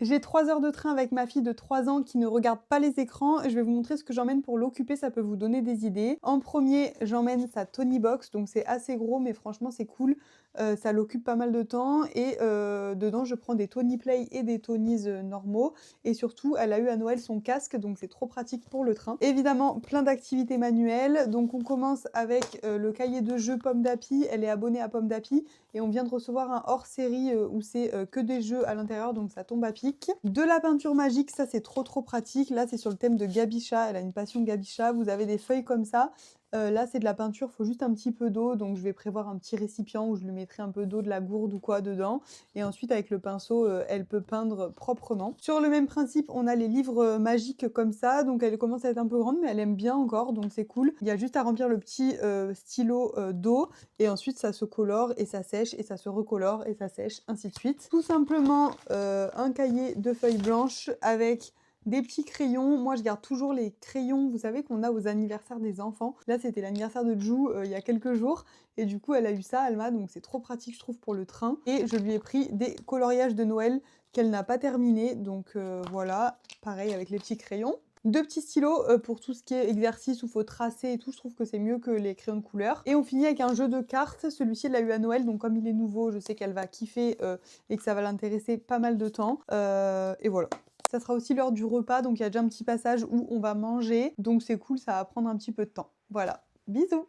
J'ai 3 heures de train avec ma fille de 3 ans qui ne regarde pas les écrans. Je vais vous montrer ce que j'emmène pour l'occuper, ça peut vous donner des idées. En premier, j'emmène sa Toniebox, donc c'est assez gros, mais franchement c'est cool. Ça l'occupe pas mal de temps et dedans je prends des Toniplay et des Tonies normaux. Et surtout, elle a eu à Noël son casque, donc c'est trop pratique pour le train. Évidemment, plein d'activités manuelles. Donc on commence avec le cahier de jeux Pomme d'Api. Elle est abonnée à Pomme d'Api et on vient de recevoir un hors-série où c'est que des jeux à l'intérieur, donc ça tombe à pic. De la peinture magique, ça c'est trop pratique. Là c'est sur le thème de Gabicha, elle a une passion Gabicha. Vous avez des feuilles comme ça. Là c'est de la peinture, faut juste un petit peu d'eau, donc je vais prévoir un petit récipient où je lui mettrai un peu d'eau, de la gourde ou quoi dedans. Et ensuite avec le pinceau, elle peut peindre proprement. Sur le même principe, on a les livres magiques comme ça, donc elle commence à être un peu grande, mais elle aime bien encore, donc c'est cool. Il y a juste à remplir le petit stylo d'eau, et ensuite ça se colore et ça sèche, et ça se recolore et ça sèche, ainsi de suite. Tout simplement un cahier de feuilles blanches avec des petits crayons. Moi, je garde toujours les crayons, vous savez, qu'on a aux anniversaires des enfants. Là, c'était l'anniversaire de Jou il y a quelques jours. Et du coup, elle a eu ça, Alma, donc c'est trop pratique, je trouve, pour le train. Et je lui ai pris des coloriages de Noël qu'elle n'a pas terminé. Donc voilà, pareil avec les petits crayons. Deux petits stylos pour tout ce qui est exercice où faut tracer et tout, je trouve que c'est mieux que les crayons de couleur. Et on finit avec un jeu de cartes, celui-ci elle l'a eu à Noël, donc comme il est nouveau, je sais qu'elle va kiffer et que ça va l'intéresser pas mal de temps. Et voilà. Ça sera aussi l'heure du repas, donc il y a déjà un petit passage où on va manger, donc c'est cool, ça va prendre un petit peu de temps. Voilà, bisous!